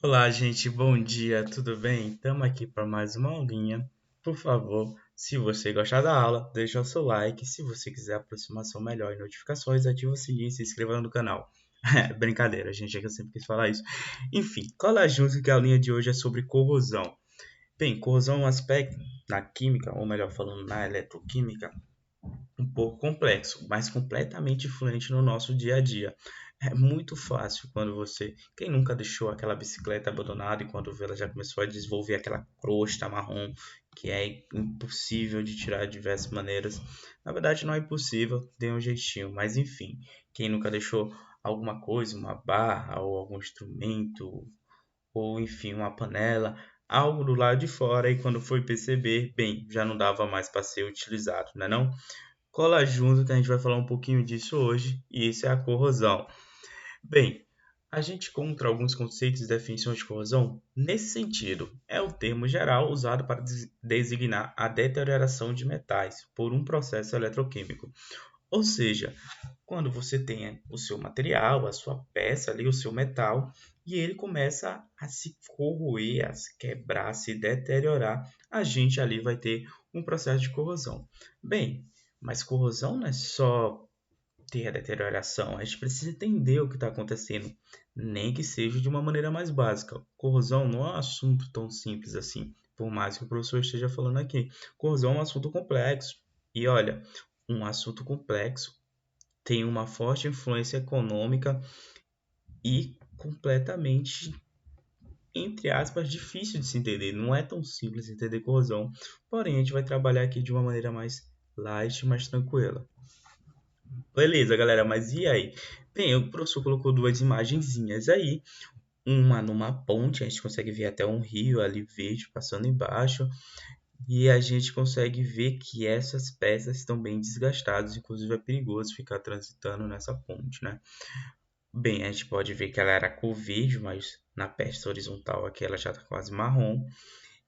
Olá, gente, bom dia, tudo bem? Estamos aqui para mais uma aulinha. Por favor, se você gostar da aula, deixa o seu like. Se você quiser aproximação melhor e notificações, ative o sininho e se inscreva no canal. Brincadeira, gente, é que eu sempre quis falar isso. Enfim, cola junto que a aulinha de hoje é sobre corrosão. Bem, corrosão é um aspecto na química, ou melhor falando, na eletroquímica, um pouco complexo, mas completamente influente no nosso dia a dia. É muito fácil quando você. Quem nunca deixou aquela bicicleta abandonada e quando vê ela já começou a desenvolver aquela crosta marrom que é impossível de tirar de diversas maneiras. Na verdade, não é impossível, tem um jeitinho, mas enfim. Quem nunca deixou alguma coisa, uma barra ou algum instrumento, ou enfim, uma panela, algo do lado de fora e quando foi perceber, bem, já não dava mais para ser utilizado, né não? Cola junto que a gente vai falar um pouquinho disso hoje, e isso é a corrosão. Bem, a gente encontra alguns conceitos e definições de corrosão nesse sentido. É o termo geral usado para designar a deterioração de metais por um processo eletroquímico. Ou seja, quando você tem o seu material, a sua peça ali, o seu metal, e ele começa a se corroer, a se quebrar, a se deteriorar, a gente ali vai ter um processo de corrosão. Bem, mas corrosão não é só ter a deterioração, a gente precisa entender o que está acontecendo, nem que seja de uma maneira mais básica. Corrosão não é um assunto tão simples assim, por mais que o professor esteja falando aqui. Corrosão é um assunto complexo. E olha, um assunto complexo tem uma forte influência econômica e completamente, entre aspas, difícil de se entender. Não é tão simples entender corrosão, porém a gente vai trabalhar aqui de uma maneira mais light, mais tranquila. Beleza, galera, mas e aí? Bem, o professor colocou duas imagenzinhas aí, uma numa ponte, a gente consegue ver até um rio ali verde passando embaixo, e a gente consegue ver que essas peças estão bem desgastadas, inclusive é perigoso ficar transitando nessa ponte, né? Bem, a gente pode ver que ela era cor verde, mas na peça horizontal aqui ela já está quase marrom.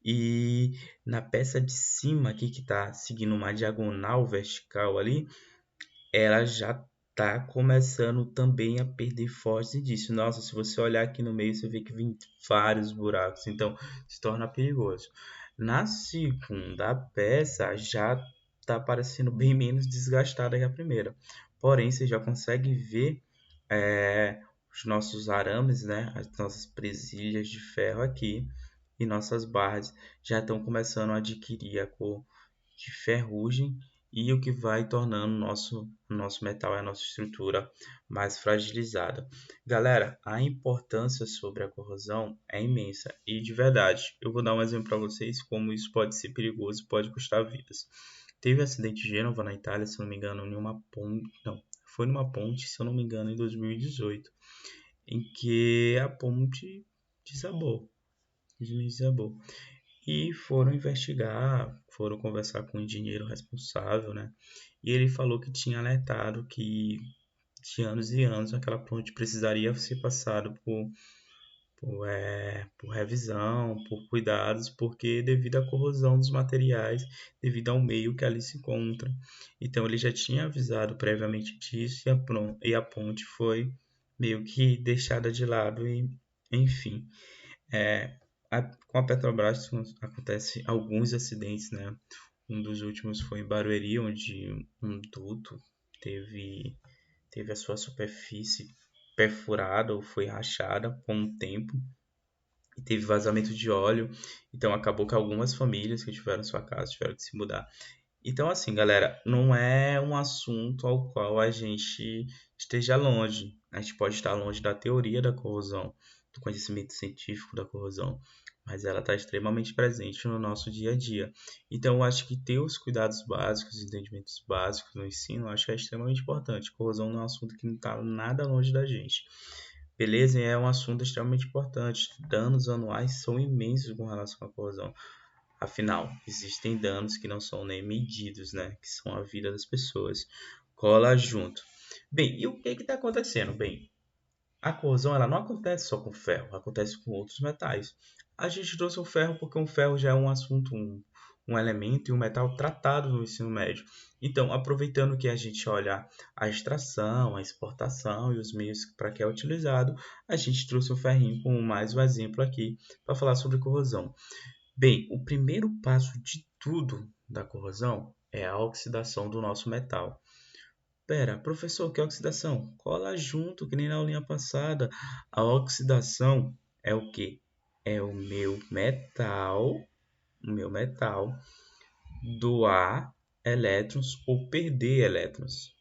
E na peça de cima aqui, que está seguindo uma diagonal vertical ali, ela já está começando também a perder força disso. Nossa, se você olhar aqui no meio, você vê que vem vários buracos, então se torna perigoso. Na segunda peça já está parecendo bem menos desgastada que a primeira. Porém, você já consegue ver os nossos arames, né? As nossas presilhas de ferro aqui e nossas barras já estão começando a adquirir a cor de ferrugem e o que vai tornando o nosso metal e a nossa estrutura mais fragilizada. Galera, a importância sobre a corrosão é imensa e de verdade, eu vou dar um exemplo para vocês como isso pode ser perigoso, pode custar vidas. Teve um acidente em Gênova, na Itália, se não me engano, em uma ponte, não, foi numa ponte, se eu não me engano, em 2018, em que a ponte desabou, desabou. E foram investigar, foram conversar com o engenheiro responsável, né? E ele falou que tinha alertado que de anos e anos aquela ponte precisaria ser passada por revisão, por cuidados, porque devido à corrosão dos materiais, devido ao meio que ali se encontra. Então ele já tinha avisado previamente disso e a ponte foi meio que deixada de lado e, enfim. É, com a Petrobras acontece alguns acidentes, né? Um dos últimos foi em Barueri, onde um duto teve, teve a sua superfície perfurada ou foi rachada com o tempo e teve vazamento de óleo. Então acabou que algumas famílias que tiveram sua casa tiveram que se mudar. Então, assim, galera, não é um assunto ao qual a gente esteja longe. A gente pode estar longe da teoria da corrosão, do conhecimento científico da corrosão, mas ela está extremamente presente no nosso dia a dia. Então, eu acho que ter os cuidados básicos, os entendimentos básicos no ensino, eu acho que é extremamente importante. Corrosão não é um assunto que não está nada longe da gente. Beleza? E é um assunto extremamente importante. Danos anuais são imensos com relação à corrosão. Afinal, existem danos que não são nem medidos, né? Que são a vida das pessoas. Cola junto. Bem, e o que está acontecendo? Bem, a corrosão ela não acontece só com ferro, acontece com outros metais. A gente trouxe o ferro porque o ferro já é um assunto um elemento e um metal tratado no ensino médio. Então, aproveitando que a gente olha a extração, a exportação e os meios para que é utilizado, a gente trouxe o ferrinho como mais um exemplo aqui para falar sobre corrosão. Bem, o primeiro passo de tudo da corrosão é a oxidação do nosso metal. Pera, professor, que é oxidação? Cola junto, que nem na aulinha passada. A oxidação é o quê? É o meu metal doar elétrons ou perder elétrons.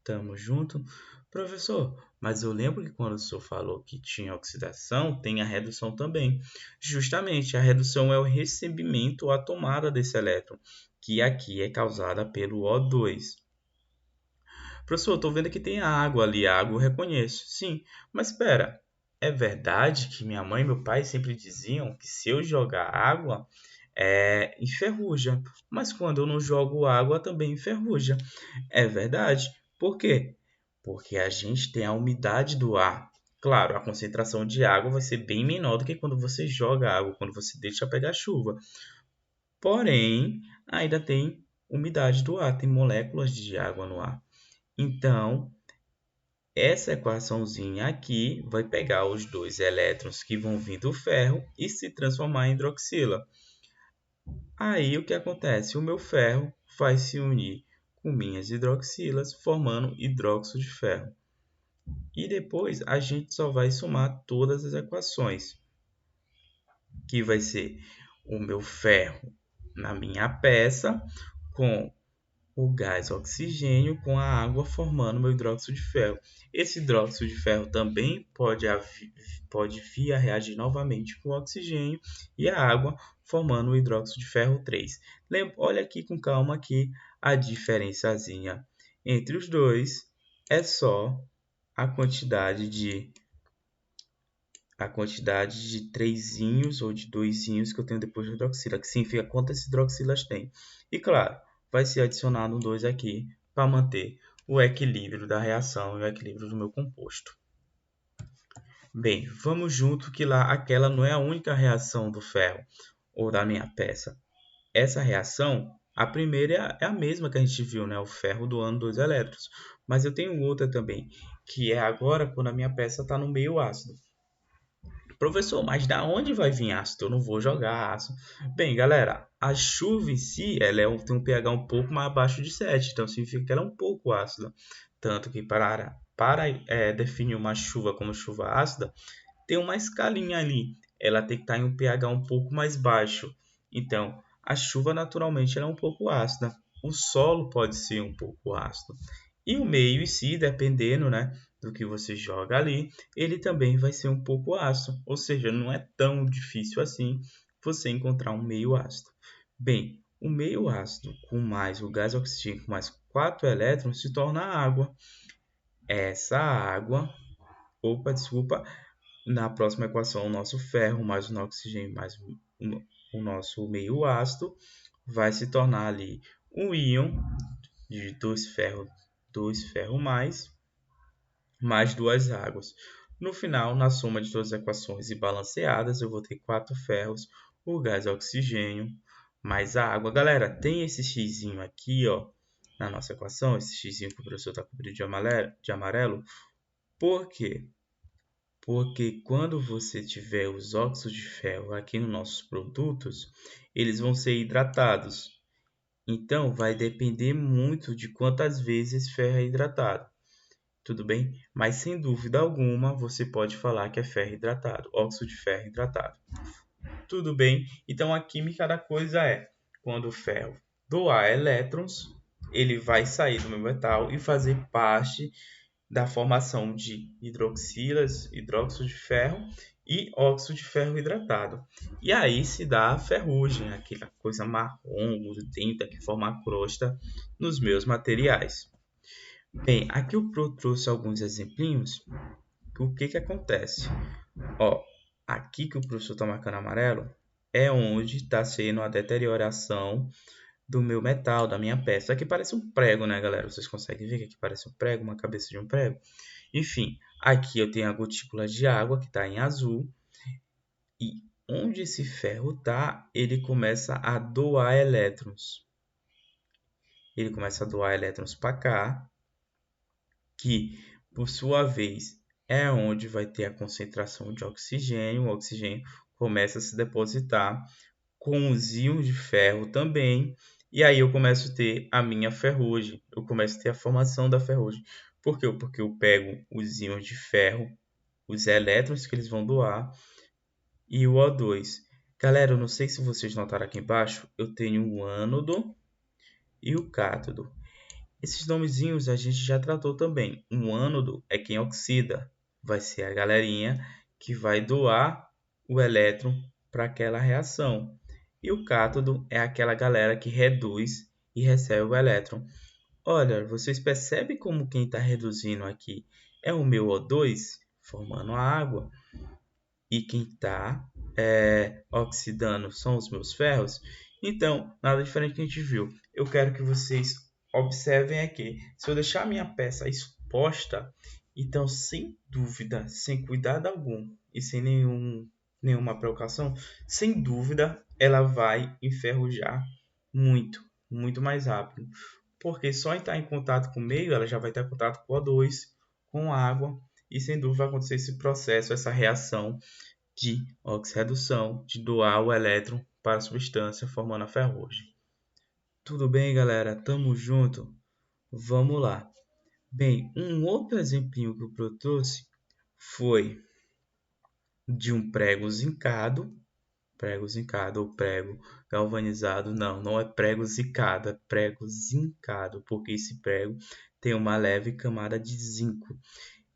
Tamo junto? Professor, mas eu lembro que quando o senhor falou que tinha oxidação, tem a redução também. Justamente, a redução é o recebimento ou a tomada desse elétron, que aqui é causada pelo O2. Professor, estou vendo que tem água ali, a água eu reconheço. Sim, mas espera, é verdade que minha mãe e meu pai sempre diziam que se eu jogar água, enferruja. Mas quando eu não jogo água, também enferruja. É verdade. Por quê? Porque a gente tem a umidade do ar. Claro, a concentração de água vai ser bem menor do que quando você joga água, quando você deixa pegar chuva. Porém, ainda tem umidade do ar, tem moléculas de água no ar. Então, essa equaçãozinha aqui vai pegar os dois elétrons que vão vir do ferro e se transformar em hidroxila. Aí o que acontece? O meu ferro vai se unir com minhas hidroxilas, formando hidróxido de ferro. E depois a gente só vai somar todas as equações, que vai ser o meu ferro na minha peça com o gás oxigênio com a água formando meu hidróxido de ferro. Esse hidróxido de ferro também pode vir a reagir novamente com o oxigênio e a água formando o hidróxido de ferro 3. Olha aqui com calma aqui a diferençazinha entre os dois é só a quantidade de trezinhos ou de doisinhos que eu tenho depois da hidroxila, que significa quantas hidroxilas tem. E claro, vai ser adicionado um 2 aqui para manter o equilíbrio da reação e o equilíbrio do meu composto. Bem, vamos junto que lá aquela não é a única reação do ferro ou da minha peça. Essa reação, a primeira é a mesma que a gente viu, né? O ferro doando 2 elétrons. Mas eu tenho outra também, que é agora quando a minha peça está no meio ácido. Professor, mas da onde vai vir ácido? Eu não vou jogar ácido. Bem, galera, a chuva em si, tem um pH um pouco mais abaixo de 7, então significa que ela é um pouco ácida. Tanto que para definir uma chuva como chuva ácida, tem uma escalinha ali. Ela tem que estar em um pH um pouco mais baixo. Então, a chuva naturalmente ela é um pouco ácida. O solo pode ser um pouco ácido. E o meio em si, dependendo, né, do que você joga ali, ele também vai ser um pouco ácido. Ou seja, não é tão difícil assim você encontrar um meio ácido. Bem, o meio ácido com mais o gás oxigênio com mais 4 elétrons se torna água. Essa água, desculpa, na próxima equação, o nosso ferro mais o oxigênio mais o nosso meio ácido vai se tornar ali um íon de 2 ferro mais 2 águas. No final, na soma de todas as equações e balanceadas, eu vou ter 4 ferros, o gás oxigênio mais a água. Galera, tem esse xzinho aqui, ó, na nossa equação, esse xzinho que o professor está cobrindo de amarelo. Por quê? Porque quando você tiver os óxidos de ferro aqui nos nossos produtos, eles vão ser hidratados. Então, vai depender muito de quantas vezes ferro é hidratado. Tudo bem? Mas, sem dúvida alguma, você pode falar que é ferro hidratado, óxido de ferro hidratado. Tudo bem? Então, a química da coisa é, quando o ferro doar elétrons, ele vai sair do meu metal e fazer parte da formação de hidroxilas, hidróxido de ferro e óxido de ferro hidratado. E aí se dá a ferrugem, aquela coisa marrom, grudenta que forma a crosta nos meus materiais. Bem, aqui eu trouxe alguns exemplinhos. O que acontece? Ó, aqui que o professor está marcando amarelo é onde está sendo a deterioração do meu metal, da minha peça. Aqui parece um prego, né, galera? Vocês conseguem ver que aqui parece um prego, uma cabeça de um prego? Enfim, aqui eu tenho a gotícula de água que está em azul. E onde esse ferro está, ele começa a doar elétrons. Ele começa a doar elétrons para cá, que, por sua vez, é onde vai ter a concentração de oxigênio. O oxigênio começa a se depositar com os íons de ferro também. E aí eu começo a ter a minha ferrugem. Eu começo a ter a formação da ferrugem. Por quê? Porque eu pego os íons de ferro, os elétrons que eles vão doar, e o O2. Galera, eu não sei se vocês notaram aqui embaixo, eu tenho o ânodo e o cátodo. Esses nomezinhos a gente já tratou também. Um ânodo é quem oxida, vai ser a galerinha que vai doar o elétron para aquela reação. E o cátodo é aquela galera que reduz e recebe o elétron. Olha, vocês percebem como quem está reduzindo aqui é o meu O2, formando a água, e quem está oxidando são os meus ferros? Então, nada diferente que a gente viu. Eu quero que vocês observem aqui. Se eu deixar a minha peça exposta, então, sem dúvida, sem cuidado algum e sem nenhuma precaução, sem dúvida, ela vai enferrujar muito, muito mais rápido. Porque só em estar em contato com o meio, ela já vai ter contato com o O2, com a água, e sem dúvida vai acontecer esse processo, essa reação de oxirredução, de doar o elétron para a substância, formando a ferrugem. Tudo bem, galera? Tamo junto? Vamos lá. Bem, um outro exemplinho que eu trouxe foi de um prego zincado ou prego galvanizado. Não é prego zicado, é prego zincado, porque esse prego tem uma leve camada de zinco.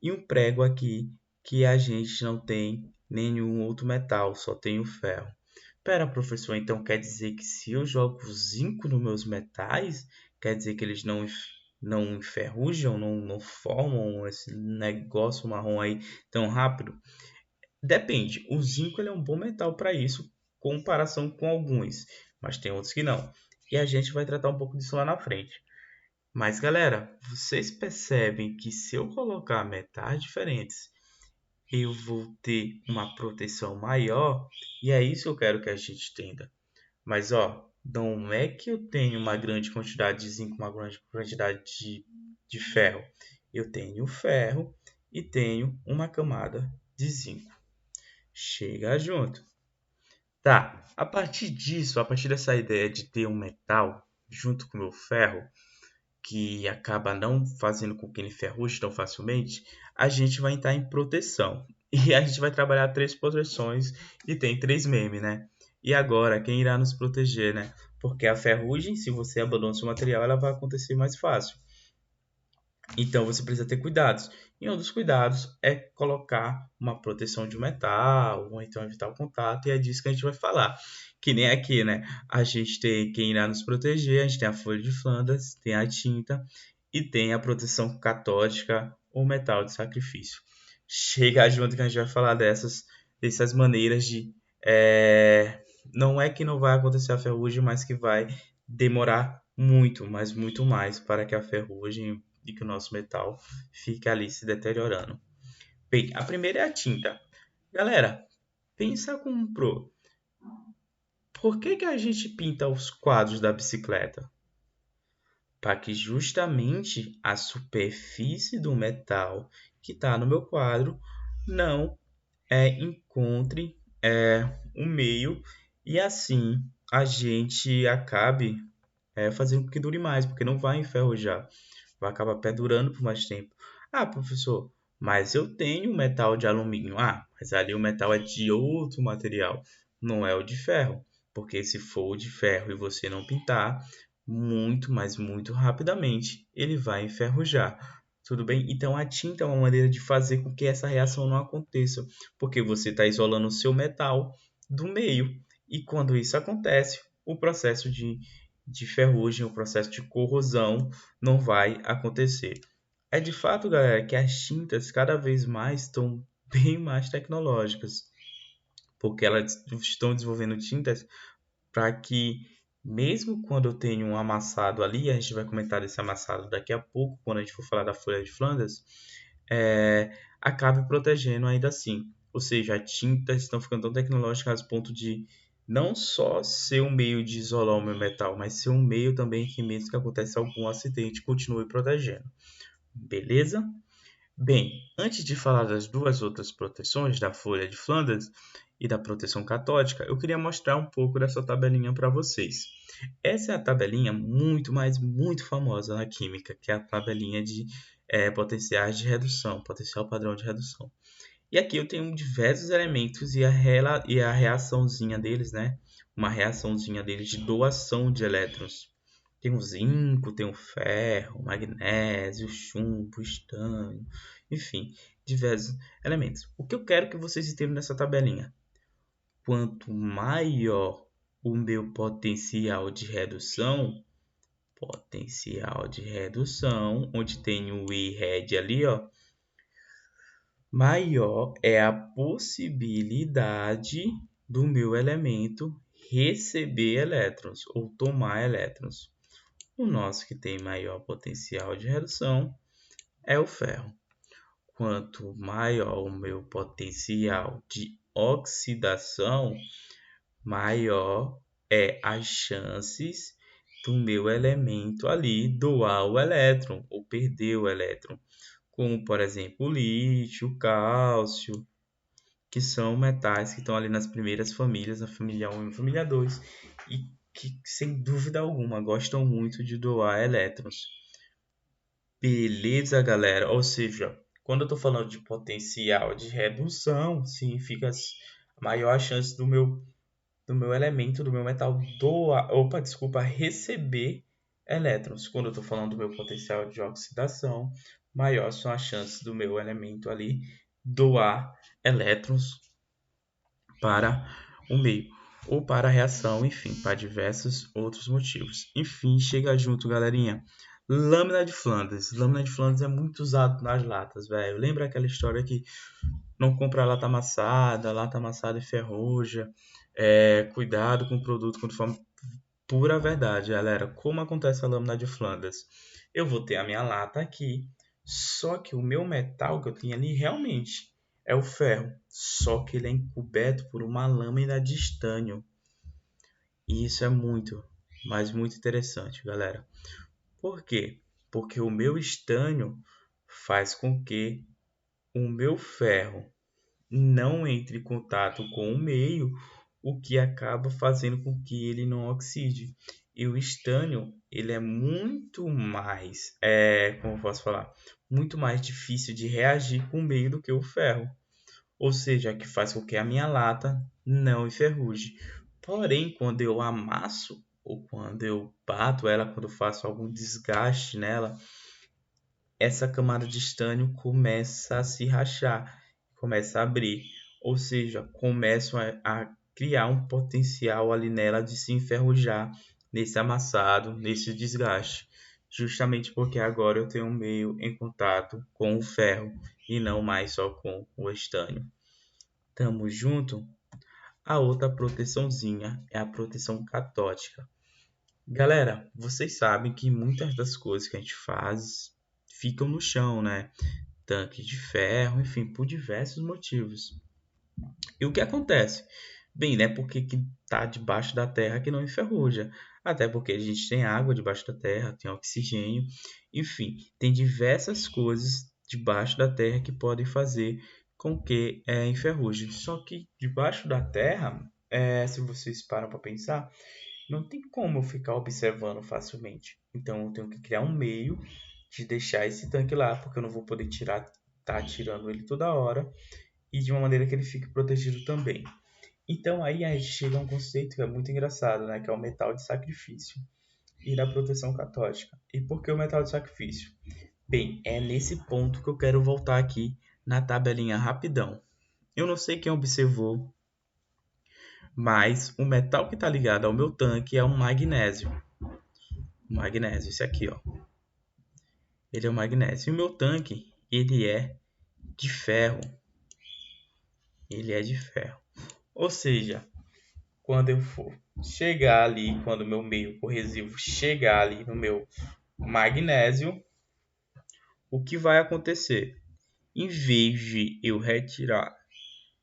E um prego aqui que a gente não tem nenhum outro metal, só tem o ferro. Pera, professor, então quer dizer que se eu jogo zinco nos meus metais, quer dizer que eles não enferrujam, não formam esse negócio marrom aí tão rápido? Depende. O zinco ele é um bom metal para isso, em comparação com alguns, mas tem outros que não. E a gente vai tratar um pouco disso lá na frente. Mas, galera, vocês percebem que se eu colocar metais diferentes, eu vou ter uma proteção maior, e é isso que eu quero que a gente entenda. Mas, ó, não é que eu tenho uma grande quantidade de zinco, uma grande quantidade de ferro. Eu tenho ferro e tenho uma camada de zinco. Chega junto. Tá, a partir disso, a partir dessa ideia de ter um metal junto com o meu ferro, que acaba não fazendo com que ele enferruje tão facilmente, a gente vai entrar em proteção. E a gente vai trabalhar 3 proteções e tem 3 memes, né? E agora, quem irá nos proteger, né? Porque a ferrugem, se você abandona seu material, ela vai acontecer mais fácil. Então você precisa ter cuidados. E um dos cuidados é colocar uma proteção de metal, ou então evitar o contato, e é disso que a gente vai falar. Que nem aqui, né? A gente tem quem irá nos proteger, a gente tem a folha de Flanders, tem a tinta e tem a proteção catódica ou metal de sacrifício. Chega junto que a gente vai falar dessas maneiras de. Não é que não vai acontecer a ferrugem, mas que vai demorar muito, mas muito mais para que a ferrugem e que o nosso metal fique ali se deteriorando. Bem, a primeira é a tinta. Galera, pensa com um pro. Por que a gente pinta os quadros da bicicleta? Para que justamente a superfície do metal que está no meu quadro não encontre um meio e assim a gente acabe fazendo com que dure mais, porque não vai enferrujar, vai acabar perdurando por mais tempo. Ah, professor, mas eu tenho metal de alumínio. Ah, mas ali o metal é de outro material, não é o de ferro, porque se for o de ferro e você não pintar, muito, mas muito rapidamente ele vai enferrujar. Tudo bem? Então a tinta é uma maneira de fazer com que essa reação não aconteça, porque você está isolando o seu metal do meio. E quando isso acontece, o processo de ferrugem, o processo de corrosão não vai acontecer. É de fato, galera, que as tintas cada vez mais estão bem mais tecnológicas, porque elas estão desenvolvendo tintas para que, mesmo quando eu tenho um amassado ali, a gente vai comentar desse amassado daqui a pouco, quando a gente for falar da folha de Flanders, acabe protegendo ainda assim. Ou seja, as tintas estão ficando tão tecnológicas a ponto de não só ser um meio de isolar o meu metal, mas ser um meio também que mesmo que aconteça algum acidente, continue protegendo. Beleza? Bem, antes de falar das duas outras proteções, da folha de Flanders e da proteção catódica, eu queria mostrar um pouco dessa tabelinha para vocês. Essa é a tabelinha muito, mas muito famosa na química, que é a tabelinha de potenciais de redução, potencial padrão de redução. E aqui eu tenho diversos elementos e a reaçãozinha deles, né? Uma reaçãozinha deles de doação de elétrons. Tem o zinco, tem o ferro, o magnésio, o chumbo, o estânio, enfim, diversos elementos. O que eu quero que vocês entendam nessa tabelinha? Quanto maior o meu potencial de redução, onde tem o I red ali, ó, maior é a possibilidade do meu elemento receber elétrons ou tomar elétrons. O nosso que tem maior potencial de redução é o ferro. Quanto maior o meu potencial de oxidação, maior é as chances do meu elemento ali doar o elétron ou perder o elétron, como por exemplo o lítio, o cálcio, que são metais que estão ali nas primeiras famílias, na família 1 e na família 2, e que sem dúvida alguma gostam muito de doar elétrons. Beleza, galera? Ou seja, quando eu estou falando de potencial de redução, significa maior a chance do meu elemento, do meu metal receber elétrons. Quando eu estou falando do meu potencial de oxidação, maior são as chances do meu elemento ali doar elétrons para o meio ou para a reação, enfim, para diversos outros motivos. Enfim, chega junto, galerinha. Lâmina de Flanders. Lâmina de Flanders é muito usado nas latas, velho. Lembra aquela história que não compra lata amassada enferruja. Cuidado com o produto quando for pura verdade, galera. Como acontece a lâmina de Flanders? Eu vou ter a minha lata aqui, só que o meu metal que eu tenho ali realmente é o ferro, só que ele é encoberto por uma lâmina de estânio. E isso é muito, mas muito interessante, galera. Por quê? Porque o meu estânio faz com que o meu ferro não entre em contato com o meio, o que acaba fazendo com que ele não oxide. E o estânio, ele é muito mais, como eu posso falar, muito mais difícil de reagir com o meio do que o ferro. Ou seja, que faz com que a minha lata não enferruje. Porém, quando eu amasso ou quando eu bato ela, quando eu faço algum desgaste nela, essa camada de estânio começa a se rachar, começa a abrir, ou seja, começam a criar um potencial ali nela de se enferrujar nesse amassado, nesse desgaste, justamente porque agora eu tenho um meio em contato com o ferro e não mais só com o estânio. Tamo junto? A outra proteçãozinha é a proteção catódica. Galera, vocês sabem que muitas das coisas que a gente faz ficam no chão, né? Tanque de ferro, enfim, por diversos motivos. E o que acontece? Bem, né? Porque que tá debaixo da terra que não enferruja. Até porque a gente tem água debaixo da terra, tem oxigênio, enfim, tem diversas coisas debaixo da terra que podem fazer com que enferruje. Só que debaixo da terra, se vocês param para pensar, não tem como eu ficar observando facilmente. Então eu tenho que criar um meio de deixar esse tanque lá, porque eu não vou poder tá tirando ele toda hora e de uma maneira que ele fique protegido também. Então aí a gente chega a um conceito que é muito engraçado, né, que é o metal de sacrifício e da proteção catódica. E por que o metal de sacrifício? Bem, é nesse ponto que eu quero voltar aqui na tabelinha rapidão. Eu não sei quem observou, mas o metal que está ligado ao meu tanque é o magnésio. O magnésio, esse aqui, ó. Ele é o magnésio. E o meu tanque, ele é de ferro. Ele é de ferro. Ou seja, quando eu for chegar ali, quando o meu meio corrosivo chegar ali no meu magnésio, o que vai acontecer? Em vez de eu retirar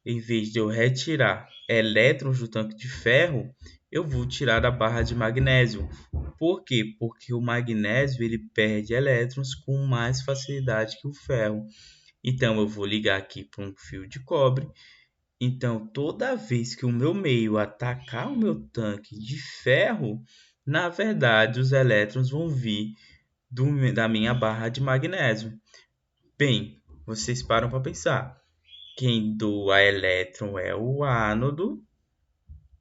em vez de eu retirar elétrons do tanque de ferro, eu vou tirar a barra de magnésio. Por quê? Porque o magnésio ele perde elétrons com mais facilidade que o ferro. Então eu vou ligar aqui para um fio de cobre. Então toda vez que o meu meio atacar o meu tanque de ferro, na verdade os elétrons vão vir da minha barra de magnésio. Bem, vocês param para pensar. Quem doa elétron é o ánodo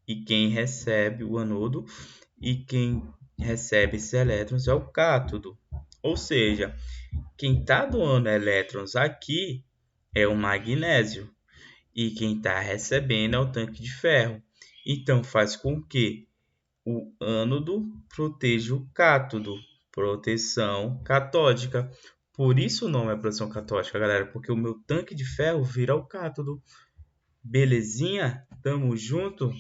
e quem recebe o anodo e quem recebe esses elétrons é o cátodo. Ou seja, quem está doando elétrons aqui é o magnésio e quem está recebendo é o tanque de ferro. Então faz com que o ânodo proteja o cátodo, proteção catódica. Por isso o nome é proteção catódica, galera, porque o meu tanque de ferro vira o cátodo. Belezinha? Tamo junto?